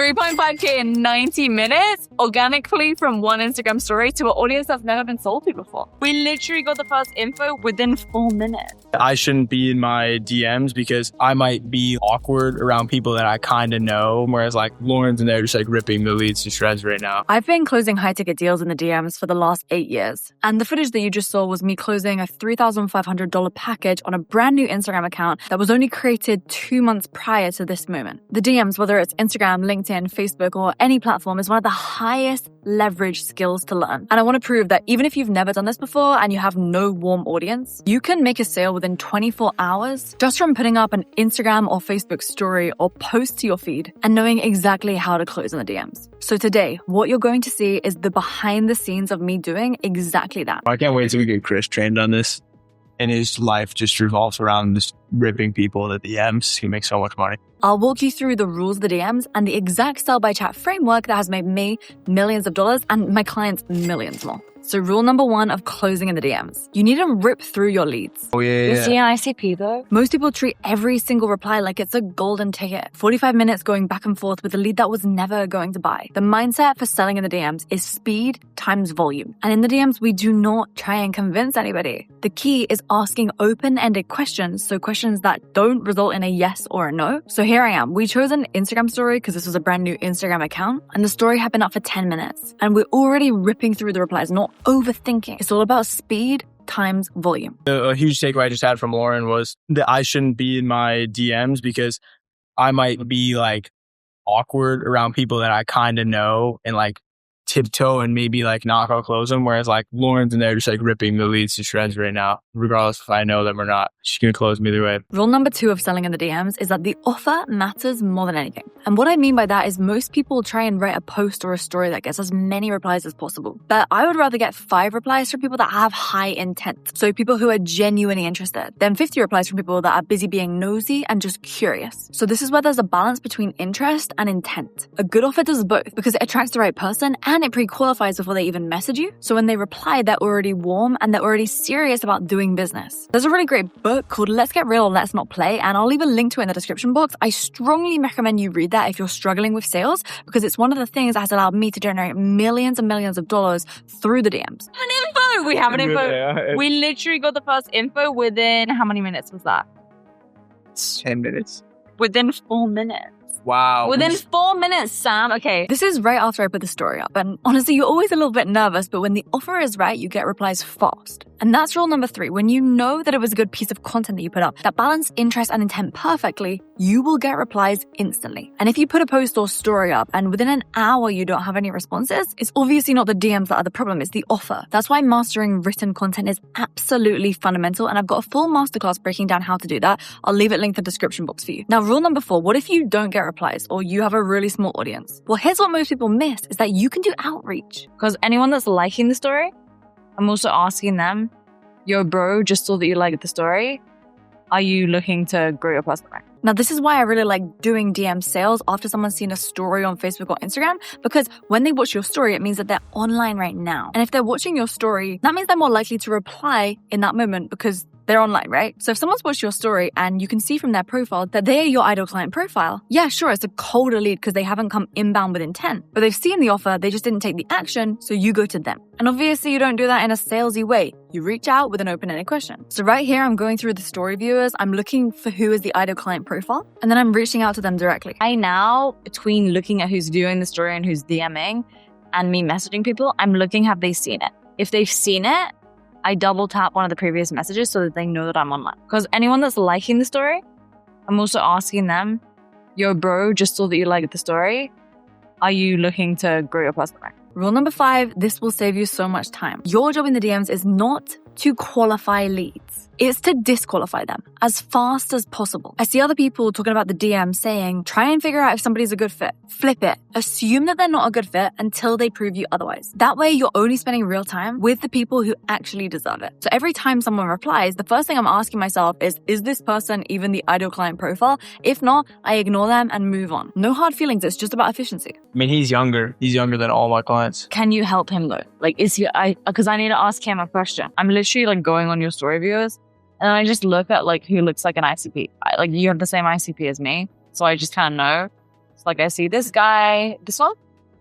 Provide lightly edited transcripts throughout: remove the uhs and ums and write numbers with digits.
3.5K in 90 minutes organically from one Instagram story to an audience that's never been sold to before. We literally got the first info within 4 minutes. I shouldn't be in my DMs because I might be awkward around people that I kind of know, whereas like Lauren's in there just like ripping the leads to shreds right now. I've been closing high-ticket deals in the DMs for the last 8 years. And the footage that you just saw was me closing a $3,500 package on a brand new Instagram account that was only created 2 months prior to this moment. The DMs, whether it's Instagram, LinkedIn, Facebook, or any platform, is one of the highest leverage skills to learn. And I want to prove that even if you've never done this before and you have no warm audience, you can make a sale within 24 hours just from putting up an Instagram or Facebook story or post to your feed and knowing exactly how to close in the DMs. So today, what you're going to see is the behind the scenes of me doing exactly that. I can't wait till we get Chris trained on this. And his life just revolves around just ripping people in the DMs. He makes so much money. I'll walk you through the rules of the DMs and the exact sell by chat framework that has made me millions of dollars and my clients millions more. So rule number 1 of closing in the DMs. You need to rip through your leads. Oh, yeah. You see an ICP though? Most people treat every single reply like it's a golden ticket. 45 minutes going back and forth with a lead that was never going to buy. The mindset for selling in the DMs is speed times volume. And in the DMs, we do not try and convince anybody. The key is asking open-ended questions, so questions that don't result in a yes or a no. So here I am. We chose an Instagram story because this was a brand new Instagram account, and the story had been up for 10 minutes. And we're already ripping through the replies, not overthinking. It's all about speed times volume. A huge takeaway I just had from Lauren was that I shouldn't be in my DMs because I might be like awkward around people that I kind of know and like tiptoe and maybe like not go close them. Whereas like Lauren's in there just like ripping the leads to shreds right now, regardless if I know them or not. She's going to close me either way. Rule number 2 of selling in the DMs is that the offer matters more than anything. And what I mean by that is most people try and write a post or a story that gets as many replies as possible. But I would rather get 5 replies from people that have high intent. So people who are genuinely interested, than 50 replies from people that are busy being nosy and just curious. So this is where there's a balance between interest and intent. A good offer does both because it attracts the right person and it pre-qualifies before they even message you. So when they reply, they're already warm and they're already serious about doing business. There's a really great book called Let's Get Real, Let's Not Play, and I'll leave a link to it in the description box. I strongly recommend you read that if you're struggling with sales, because it's one of the things that has allowed me to generate millions and millions of dollars through the DMs. We have an info. We literally got the first info within, how many minutes was that? 10 minutes. Within 4 minutes. Wow. Within 4 minutes, Sam. Okay. This is right after I put the story up. And honestly, you're always a little bit nervous, but when the offer is right, you get replies fast. And that's rule number 3. When you know that it was a good piece of content that you put up that balance interest and intent perfectly, you will get replies instantly. And if you put a post or story up and within an hour you don't have any responses, it's obviously not the DMs that are the problem, it's the offer. That's why mastering written content is absolutely fundamental. And I've got a full masterclass breaking down how to do that. I'll leave it linked in the description box for you. Now, rule number 4, what if you don't get replies or you have a really small audience? Well, here's what most people miss is that you can do outreach. Because anyone that's liking the story, I'm also asking them, yo, bro, just saw that you liked the story. Are you looking to grow your personal brand? Now, this is why I really like doing DM sales after someone's seen a story on Facebook or Instagram, because when they watch your story, it means that they're online right now. And if they're watching your story, that means they're more likely to reply in that moment because they're online, right? So if someone's watched your story and you can see from their profile that they are your ideal client profile, yeah, sure, it's a colder lead because they haven't come inbound with intent, but they've seen the offer, they just didn't take the action, so you go to them. And obviously you don't do that in a salesy way. You reach out with an open-ended question. So right here, I'm going through the story viewers, I'm looking for who is the ideal client profile, and then I'm reaching out to them directly. I now, between looking at who's viewing the story and who's DMing and me messaging people, I'm looking, have they seen it? If they've seen it, I double tap one of the previous messages so that they know that I'm online. Because anyone that's liking the story, I'm also asking them, yo, bro, just saw that you liked the story. Are you looking to grow your personal brand? Rule number 5, this will save you so much time. Your job in the DMs is not to qualify leads. It's to disqualify them as fast as possible. I see other people talking about the DM saying, try and figure out if somebody's a good fit. Flip it. Assume that they're not a good fit until they prove you otherwise. That way, you're only spending real time with the people who actually deserve it. So every time someone replies, the first thing I'm asking myself is this person even the ideal client profile? If not, I ignore them and move on. No hard feelings. It's just about efficiency. I mean, he's younger. He's younger than all my clients. Can you help him though? Like, is he, because I need to ask him a question. I'm literally like going on your story viewers and I just look at like who looks like an ICP. Like you have the same ICP as me. So I just kind of know. So like I see this guy, this one,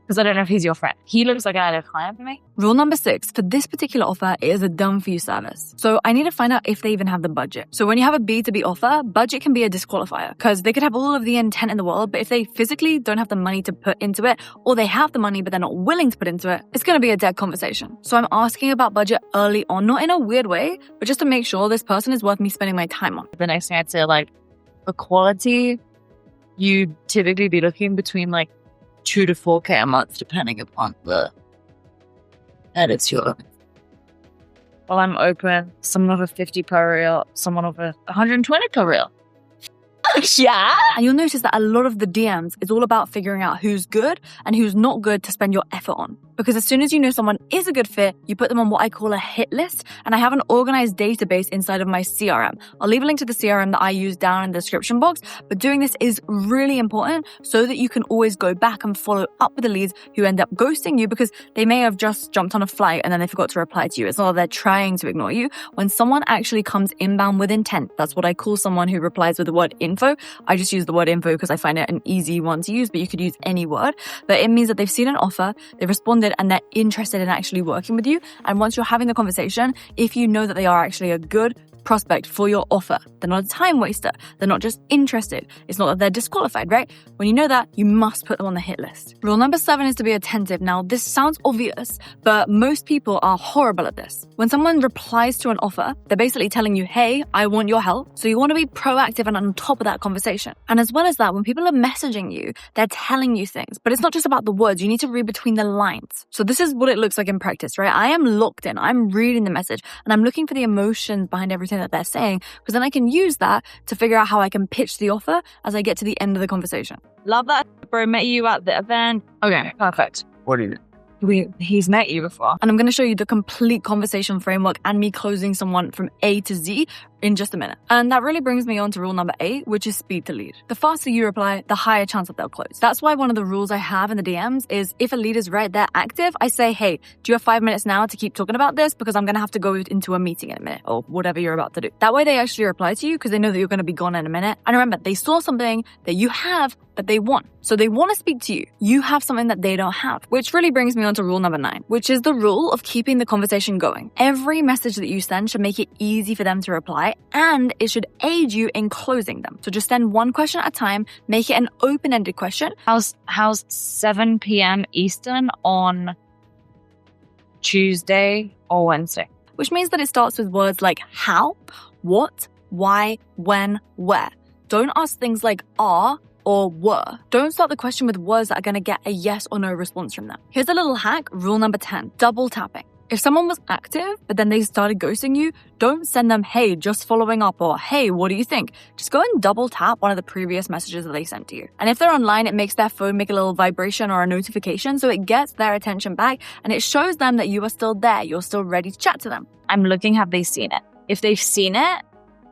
because I don't know if he's your friend. He looks like an ideal client for me. Rule number 6, for this particular offer, it is a done for you service. So I need to find out if they even have the budget. So when you have a B2B offer, budget can be a disqualifier because they could have all of the intent in the world, but if they physically don't have the money to put into it, or they have the money but they're not willing to put into it, it's going to be a dead conversation. So I'm asking about budget early on, not in a weird way, but just to make sure this person is worth me spending my time on. The next thing I'd say, like, for quality, you typically be looking between like 2 to 4K a month, depending upon the editor. Well, I'm open. Someone over 50 per reel, someone over 120 per reel. Yeah. And you'll notice that a lot of the DMs is all about figuring out who's good and who's not good to spend your effort on. Because as soon as you know someone is a good fit, you put them on what I call a hit list. And I have an organized database inside of my CRM. I'll leave a link to the CRM that I use down in the description box. But doing this is really important so that you can always go back and follow up with the leads who end up ghosting you because they may have just jumped on a flight and then they forgot to reply to you. It's not that they're trying to ignore you. When someone actually comes inbound with intent, that's what I call someone who replies with the word info. I just use the word info because I find it an easy one to use, but you could use any word. But it means that they've seen an offer, they've responded, and they're interested in actually working with you. And once you're having the conversation, if you know that they are actually a good prospect for your offer, they're not a time waster, they're not just interested, it's not that they're disqualified, right? When you know that, you must put them on the hit list. Rule number 7 is to be attentive. Now, this sounds obvious, but most people are horrible at this. When someone replies to an offer, they're basically telling you, hey, I want your help. So you want to be proactive and on top of that conversation. And as well as that, when people are messaging you, they're telling you things, but it's not just about the words. You need to read between the lines. So this is what it looks like in practice, right? I am locked in, I'm reading the message, and I'm looking for the emotions behind everything that they're saying, because then I can use that to figure out how I can pitch the offer as I get to the end of the conversation. Love that. Bro, met you at the event. Okay, perfect. What do you He's met you before. And I'm going to show you the complete conversation framework and me closing someone from A to Z in just a minute. And that really brings me on to rule number 8, which is speed to lead. The faster you reply, the higher chance that they'll close. That's why one of the rules I have in the DMs is if a lead is right there active, I say, hey, do you have 5 minutes now to keep talking about this? Because I'm going to have to go into a meeting in a minute or whatever you're about to do. That way they actually reply to you because they know that you're going to be gone in a minute. And remember, they saw something that you have that they want. So they want to speak to you. You have something that they don't have, which really brings me on to rule number 9, which is the rule of keeping the conversation going. Every message that you send should make it easy for them to reply, and it should aid you in closing them. So just send one question at a time, make it an open-ended question. How's 7 p.m. Eastern on Tuesday or Wednesday? Which means that it starts with words like how, what, why, when, where. Don't ask things like are or were. Don't start the question with words that are going to get a yes or no response from them. Here's a little hack, rule number 10, double tapping. If someone was active, but then they started ghosting you, don't send them, hey, just following up, or hey, what do you think? Just go and double tap one of the previous messages that they sent to you. And if they're online, it makes their phone make a little vibration or a notification, so it gets their attention back, and it shows them that you are still there, you're still ready to chat to them. I'm looking, have they seen it? If they've seen it,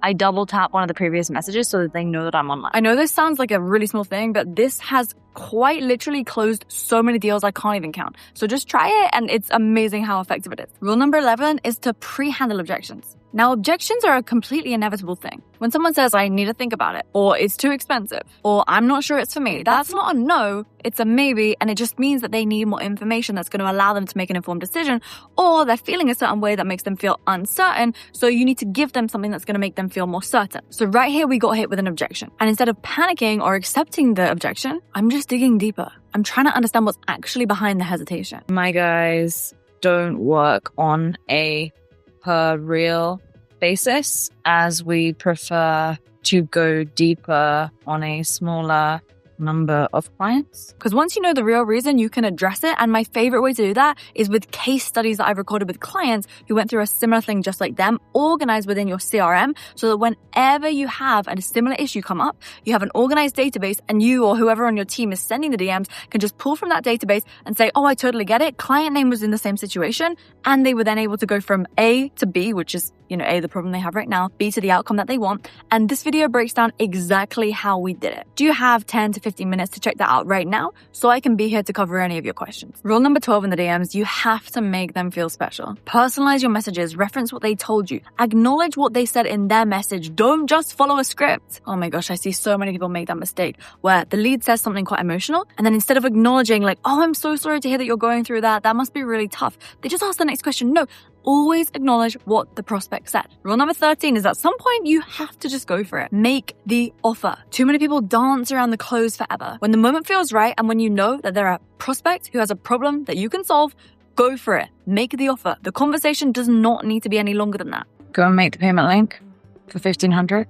I double tap one of the previous messages so that they know that I'm online. I know this sounds like a really small thing, but this has quite literally closed so many deals I can't even count. So just try it, and it's amazing how effective it is. Rule number 11 is to pre-handle objections. Now, objections are a completely inevitable thing. When someone says, I need to think about it, or it's too expensive, or I'm not sure it's for me, that's not a no, it's a maybe, and it just means that they need more information that's going to allow them to make an informed decision, or they're feeling a certain way that makes them feel uncertain, so you need to give them something that's going to make them feel more certain. So right here, we got hit with an objection. And instead of panicking or accepting the objection, I'm just digging deeper. I'm trying to understand what's actually behind the hesitation. My guys don't work on a per reel basis, as we prefer to go deeper on a smaller number of clients. Because once you know the real reason, you can address it. And my favorite way to do that is with case studies that I've recorded with clients who went through a similar thing just like them, organized within your CRM, so that whenever you have a similar issue come up, you have an organized database, and you or whoever on your team is sending the DMs can just pull from that database and say, oh, I totally get it. Client name was in the same situation. And they were then able to go from A to B, which is A, the problem they have right now, B, to the outcome that they want. And this video breaks down exactly how we did it. Do you have 10 to 15 minutes to check that out right now so I can be here to cover any of your questions? Rule number 12 in the DMs, you have to make them feel special. Personalize your messages, reference what they told you, acknowledge what they said in their message. Don't just follow a script. Oh my gosh, I see so many people make that mistake where the lead says something quite emotional and then instead of acknowledging like, oh, I'm so sorry to hear that you're going through that must be really tough, they just ask the next question. No, always acknowledge what the prospect said. Rule number 13 is at some point you have to just go for it. Make the offer. Too many people dance around the close forever. When the moment feels right and when you know that they're a prospect who has a problem that you can solve, go for it. Make the offer. The conversation does not need to be any longer than that. Go and make the payment link for $1,500.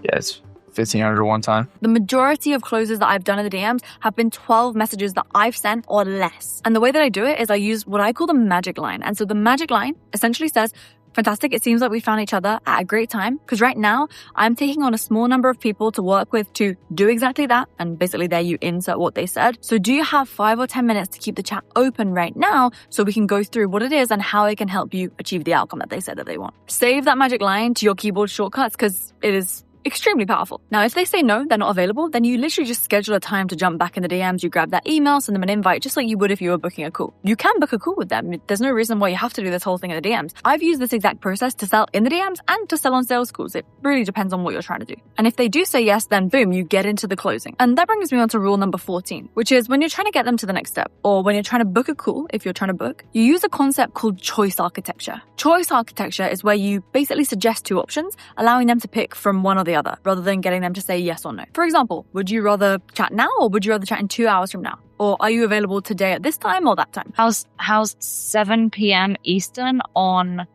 Yeah, it's $1,500 one time. The majority of closes that I've done in the DMs have been 12 messages that I've sent or less. And the way that I do it is I use what I call the magic line. And so the magic line essentially says, fantastic, it seems like we found each other at a great time. Because right now, I'm taking on a small number of people to work with to do exactly that. And basically there you insert what they said. So do you have 5 or 10 minutes to keep the chat open right now so we can go through what it is and how it can help you achieve the outcome that they said that they want? Save that magic line to your keyboard shortcuts because it is extremely powerful. Now, if they say no, they're not available, then you literally just schedule a time to jump back in the DMs. You grab that email, send them an invite, just like you would if you were booking a call. You can book a call with them. There's no reason why you have to do this whole thing in the DMs. I've used this exact process to sell in the DMs and to sell on sales calls. It really depends on what you're trying to do. And if they do say yes, then boom, you get into the closing. And that brings me on to rule number 14, which is when you're trying to get them to the next step, or when you're trying to book a call, if you're trying to book, you use a concept called choice architecture. Choice architecture is where you basically suggest 2 options, allowing them to pick from one or the other, rather than getting them to say yes or no. For example, would you rather chat now or would you rather chat in 2 hours from now? Or are you available today at this time or that time? How's 7 p.m. Eastern on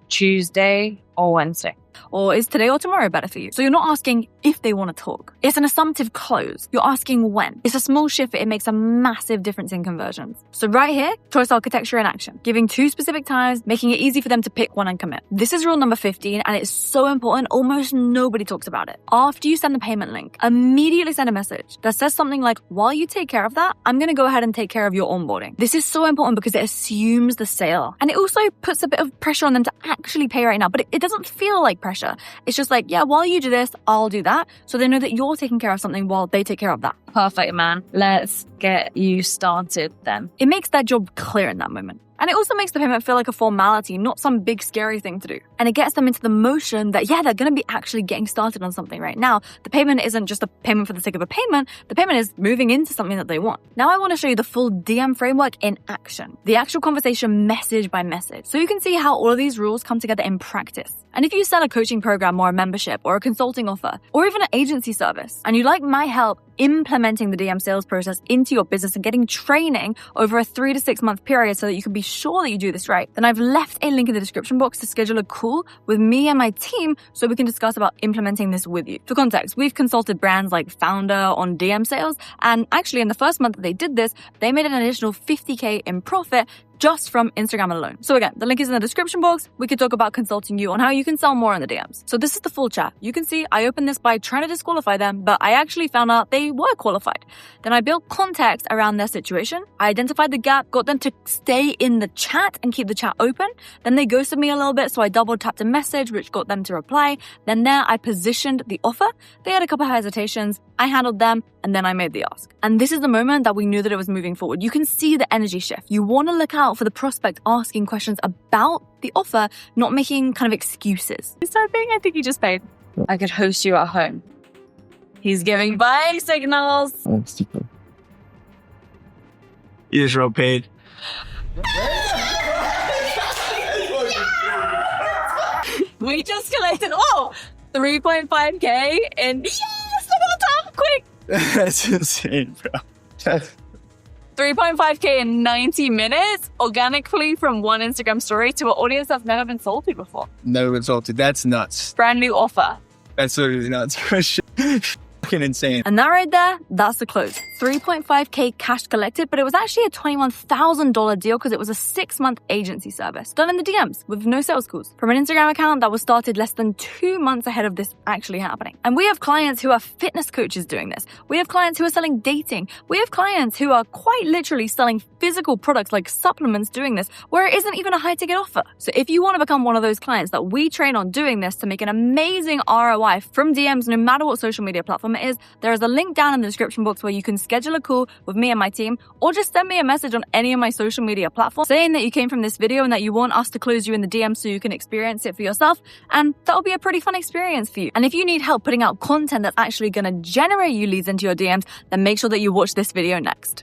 Tuesday or Wednesday? Or is today or tomorrow better for you? So you're not asking if they want to talk. It's an assumptive close. You're asking when. It's a small shift, but it makes a massive difference in conversions. So right here, choice architecture in action. Giving 2 specific times, making it easy for them to pick one and commit. This is rule number 15, and it's so important. Almost nobody talks about it. After you send the payment link, immediately send a message that says something like, while you take care of that, I'm going to go ahead and take care of your onboarding. This is so important because it assumes the sale. And it also puts a bit of pressure on them to actually pay right now, but it doesn't feel like pressure. It's just like, yeah, while you do this, I'll do that. So they know that you're taking care of something while they take care of that. Perfect, man. Let's get you started then. It makes their job clear in that moment. And it also makes the payment feel like a formality, not some big scary thing to do. And it gets them into the motion that, yeah, they're going to be actually getting started on something right now. The payment isn't just a payment for the sake of a payment. The payment is moving into something that they want. Now I want to show you the full DM framework in action. The actual conversation message by message. So you can see how all of these rules come together in practice. And if you sell a coaching program or a membership or a consulting offer or even an agency service, and you like my help implementing the DM sales process into your business and getting training over a 3 to 6 month period so that you can be sure that you do this right, then I've left a link in the description box to schedule a call with me and my team so we can discuss about implementing this with you. For context, we've consulted brands like Founder on DM sales, and actually in the first month that they did this, they made an additional $50K in profit just from Instagram alone. So again, the link is in the description box. We could talk about consulting you on how you can sell more in the DMs. So this is the full chat. You can see I opened this by trying to disqualify them, but I actually found out they were qualified. Then I built context around their situation. I identified the gap, got them to stay in the chat and keep the chat open. Then they ghosted me a little bit, so I double tapped a message, which got them to reply. Then there I positioned the offer. They had a couple of hesitations. I handled them, and then I made the ask. And this is the moment that we knew that it was moving forward. You can see the energy shift. You want to look out for the prospect asking questions about the offer, not making kind of excuses. I think he just paid. I could host you at home. He's giving buying signals. Israel paid. We just collected 3.5K and yes, I'm on top, quick. That's insane, bro. 3.5K in 90 minutes organically from one Instagram story to an audience that's never been sold to before. Never been sold to. That's nuts. Brand new offer. That's literally nuts. Fucking insane. And that right there, that's the close. $3.5K cash collected, but it was actually a $21,000 deal because it was a 6-month agency service done in the DMs with no sales calls from an Instagram account that was started less than 2 months ahead of this actually happening. And we have clients who are fitness coaches doing this. We have clients who are selling dating. We have clients who are quite literally selling physical products like supplements doing this, where it isn't even a high ticket offer. So if you want to become one of those clients that we train on doing this to make an amazing ROI from DMs, no matter what social media platform it is, there is a link down in the description box where you can schedule a call with me and my team, or just send me a message on any of my social media platforms saying that you came from this video and that you want us to close you in the DM so you can experience it for yourself. And that'll be a pretty fun experience for you. And if you need help putting out content that's actually going to generate you leads into your DMs, then make sure that you watch this video next.